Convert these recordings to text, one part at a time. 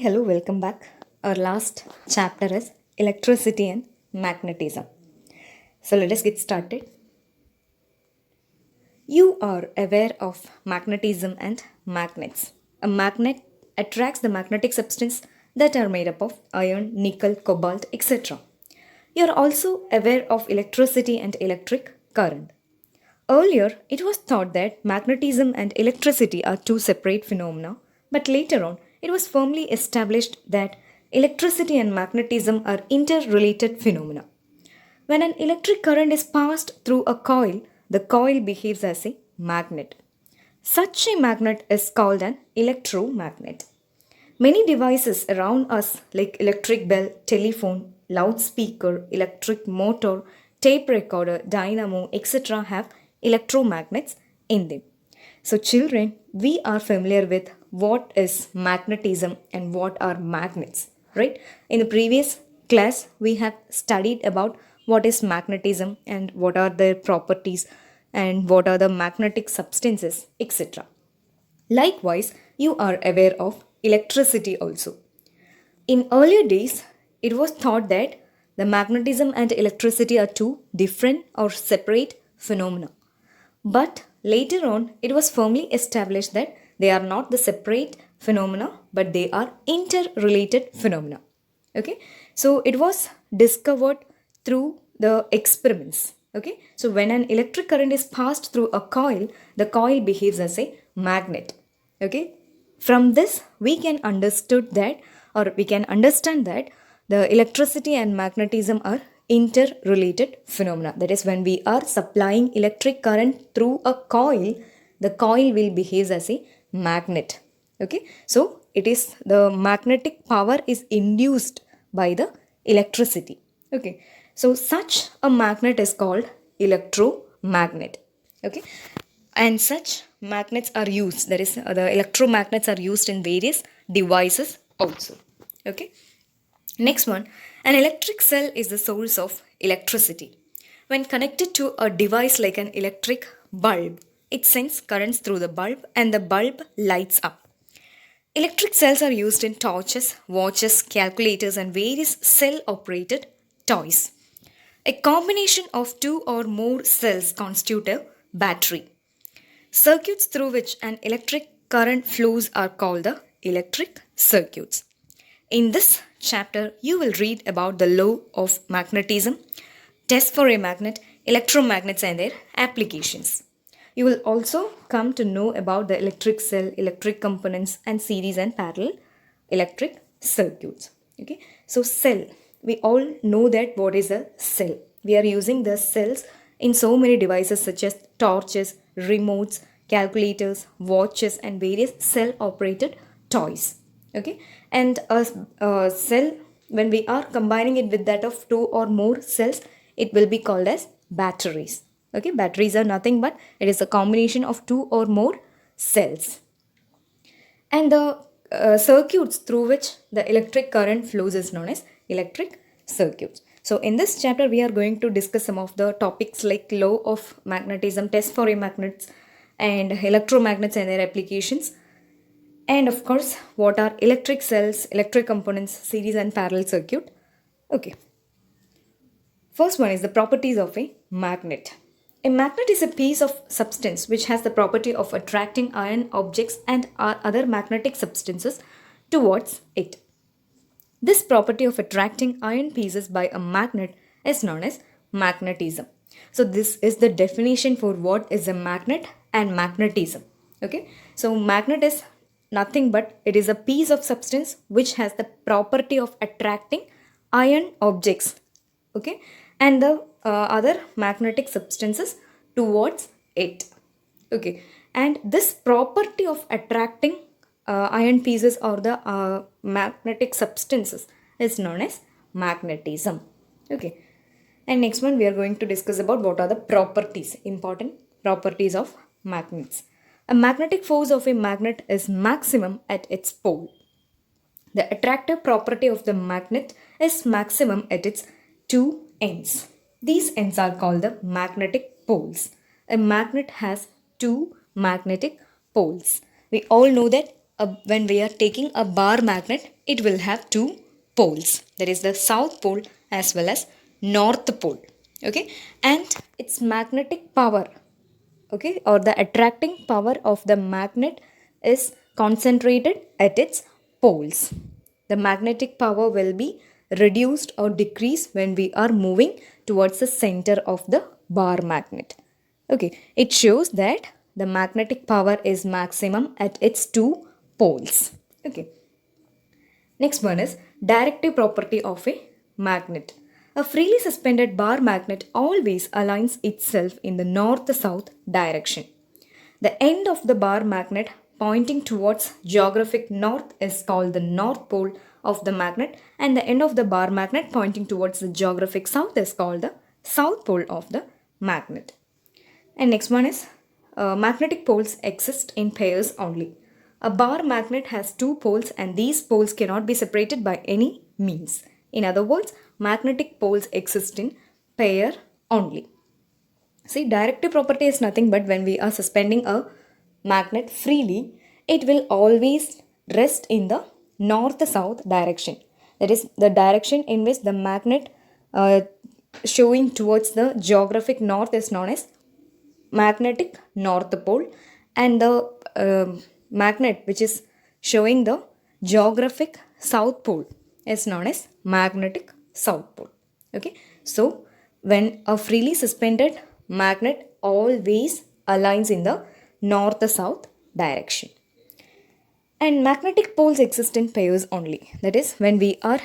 Hello, welcome back. Our last chapter is electricity and magnetism. So let us get started. You are aware of magnetism and magnets. A magnet attracts the magnetic substance that are made up of iron, nickel, cobalt, etc. You are also aware of electricity and electric current. Earlier, it was thought that magnetism and electricity are two separate phenomena, but later on, it was firmly established that electricity and magnetism are interrelated phenomena. When an electric current is passed through a coil, the coil behaves as a magnet. Such a magnet is called an electromagnet. Many devices around us, like electric bell, telephone, loudspeaker, electric motor, tape recorder, dynamo, etc., have electromagnets in them. So, children, we are familiar with what is magnetism and what are magnets, right? In the previous class, we have studied about what is magnetism and what are their properties and what are the magnetic substances, etc. Likewise, you are aware of electricity also. In earlier days, it was thought that the magnetism and electricity are two different or separate phenomena. But later on, it was firmly established that they are not the separate phenomena, but they are interrelated phenomena. Okay, so it was discovered through the experiments. Okay, so when an electric current is passed through a coil, the coil behaves as a magnet. Okay, from this we can understood that, or we can understand that the electricity and magnetism are interrelated phenomena. That is, when we are supplying electric current through a coil, the coil will behave as a magnet. Okay, so it is the magnetic power is induced by the electricity. Okay, so such a magnet is called electromagnet. Okay, and such magnets are used, that is, the electromagnets are used in various devices also. Okay, next one, an electric cell is the source of electricity. When connected to a device like an electric bulb, it sends currents through the bulb and the bulb lights up. Electric cells are used in torches, watches, calculators, and various cell operated toys. A combination of two or more cells constitute a battery. Circuits through which an electric current flows are called the electric circuits. In this chapter, you will read about the law of magnetism, tests for a magnet, electromagnets and their applications. You will also come to know about the electric cell, electric components, and series and parallel electric circuits. Okay, so cell. We all know that what is a cell. We are using the cells in so many devices such as torches, remotes, calculators, watches, and various cell operated toys. Okay, and a cell, when we are combining it with that of two or more cells, it will be called as batteries. Okay, batteries are nothing but it is a combination of two or more cells. And the circuits through which the electric current flows is known as electric circuits. So in this chapter, we are going to discuss some of the topics like law of magnetism, test for a magnets, and electromagnets and their applications. And of course, what are electric cells, electric components, series and parallel circuit. Okay. First one is the properties of a magnet. A magnet is a piece of substance which has the property of attracting iron objects and other magnetic substances towards it. This property of attracting iron pieces by a magnet is known as magnetism. So this is the definition for what is a magnet and magnetism. Okay, so magnet is nothing but it is a piece of substance which has the property of attracting iron objects, okay, and the other magnetic substances towards it. Okay, and this property of attracting iron pieces or the magnetic substances is known as magnetism. Okay, and next one we are going to discuss about what are the properties, important properties of magnets. A magnetic force of a magnet is maximum at its pole. The attractive property of the magnet is maximum at its two ends. These ends are called the magnetic poles. A magnet has two magnetic poles. We all know that when we are taking a bar magnet, it will have two poles. There is the south pole as well as north pole. Okay, and its magnetic power, okay, or the attracting power of the magnet is concentrated at its poles. The magnetic power will be reduced or decreased when we are moving towards the center of the bar magnet. Okay, it shows that the magnetic power is maximum at its two poles. Okay. Next one is directive property of a magnet. A freely suspended bar magnet always aligns itself in the north-south direction. The end of the bar magnet pointing towards geographic north is called the north pole of the magnet, and the end of the bar magnet pointing towards the geographic south is called the south pole of the magnet. And next one is magnetic poles exist in pairs only. A bar magnet has two poles and these poles cannot be separated by any means. In other words, magnetic poles exist in pair only. See, directive property is nothing but when we are suspending a magnet freely, it will always rest in the north-south direction. That is the direction in which the magnet showing towards the geographic north is known as magnetic north pole, and the magnet which is showing the geographic south pole is known as magnetic south pole. Okay, so when a freely suspended magnet always aligns in the north south direction. And magnetic poles exist in pairs only. That is, when we are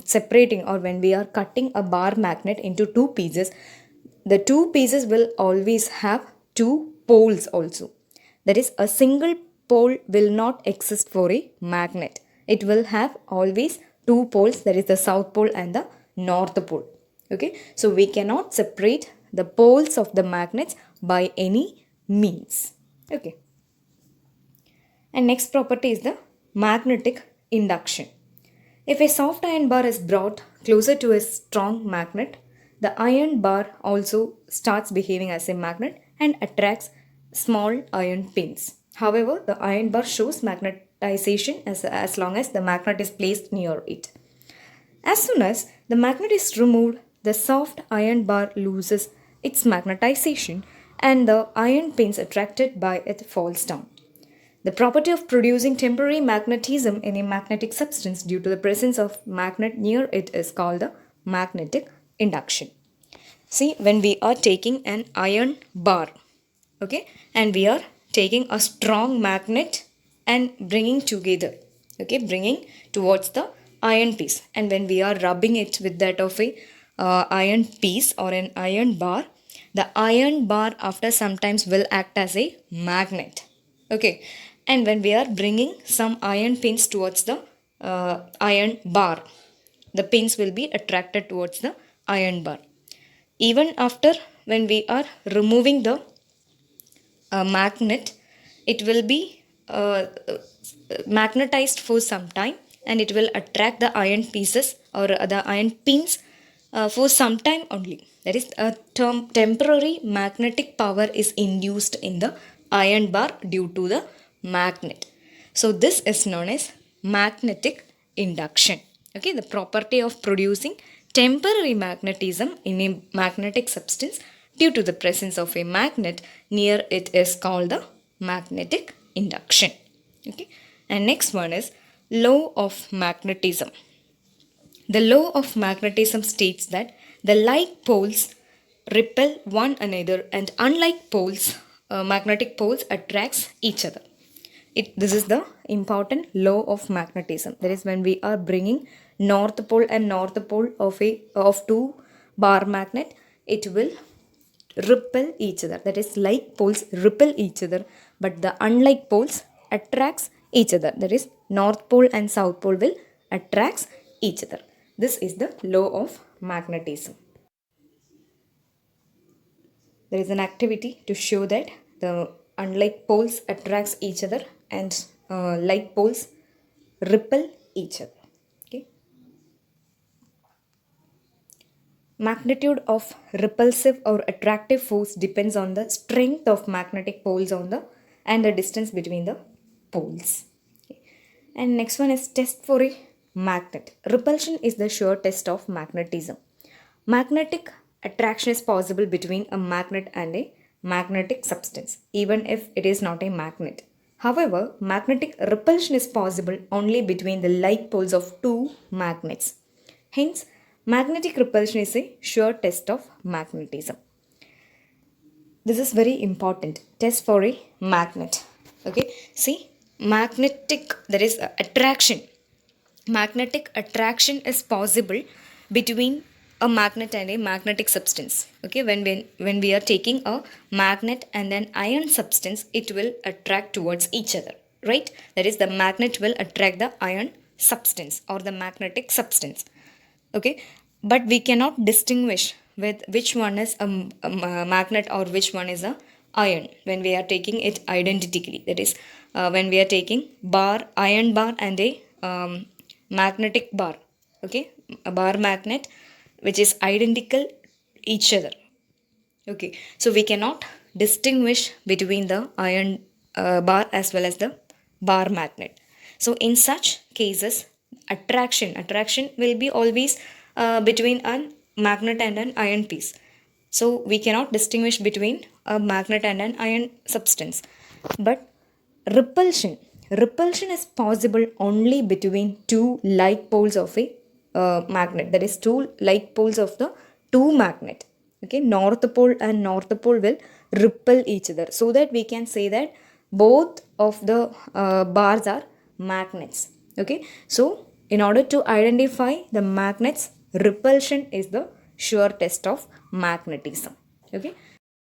separating or when we are cutting a bar magnet into two pieces, the two pieces will always have two poles also. That is, a single pole will not exist for a magnet. It will have always two poles, that is the south pole and the north pole. Okay, so we cannot separate the poles of the magnets by any means. Okay. And next property is the magnetic induction. If a soft iron bar is brought closer to a strong magnet, the iron bar also starts behaving as a magnet and attracts small iron pins. However, the iron bar shows magnetization as long as the magnet is placed near it. As soon as the magnet is removed, the soft iron bar loses its magnetization and the iron pins attracted by it falls down. The property of producing temporary magnetism in a magnetic substance due to the presence of magnet near it is called the magnetic induction. See, when we are taking an iron bar, okay, and we are taking a strong magnet and bringing together, okay, bringing towards the iron piece, and when we are rubbing it with that of a iron piece or an iron bar, the iron bar after sometimes will act as a magnet, okay, and when we are bringing some iron pins towards the iron bar, the pins will be attracted towards the iron bar. Even after when we are removing the magnet, it will be magnetized for some time and it will attract the iron pieces or the iron pins for some time only. That is, a temporary magnetic power is induced in the iron bar due to the magnet. So this is known as magnetic induction. Okay, the property of producing temporary magnetism in a magnetic substance due to the presence of a magnet near it is called the magnetic induction. Okay, and next one is law of magnetism. The law of magnetism states that the like poles repel one another and unlike poles, magnetic poles attracts each other. This is the important law of magnetism. That is, when we are bringing north pole and north pole of two bar magnet, it will repel each other. That is, like poles repel each other, but the unlike poles attracts each other. That is, north pole and south pole will attracts each other. This is the law of magnetism. There is an activity to show that the unlike poles attracts each other and like poles repel each other. Okay. Magnitude of repulsive or attractive force depends on the strength of magnetic poles and the distance between the poles. And next one is test for a magnet. Repulsion is the sure test of magnetism. Magnetic attraction is possible between a magnet and a magnetic substance, even if it is not a magnet. However, magnetic repulsion is possible only between the like poles of two magnets. Hence, magnetic repulsion is a sure test of magnetism. This is very important. Test for a magnet. Okay, see, magnetic, there is attraction. Magnetic attraction is possible between a magnet and a magnetic substance. Okay, when we are taking a magnet and an iron substance, it will attract towards each other, right? That is, the magnet will attract the iron substance or the magnetic substance. Okay, but we cannot distinguish with which one is a magnet or which one is a iron when we are taking it identically. That is, when we are taking iron bar and a magnetic bar. Okay, a bar magnet which is identical each other. Okay, so we cannot distinguish between the iron bar as well as the bar magnet. So in such cases, attraction will be always between a magnet and an iron piece. So we cannot distinguish between a magnet and an iron substance. But repulsion is possible only between two like poles of a magnet. That is, two like poles of the two magnet. Okay, north pole and north pole will repel each other, so that we can say that both of the bars are magnets. Okay, so in order to identify the magnets, repulsion is the sure test of magnetism. Okay,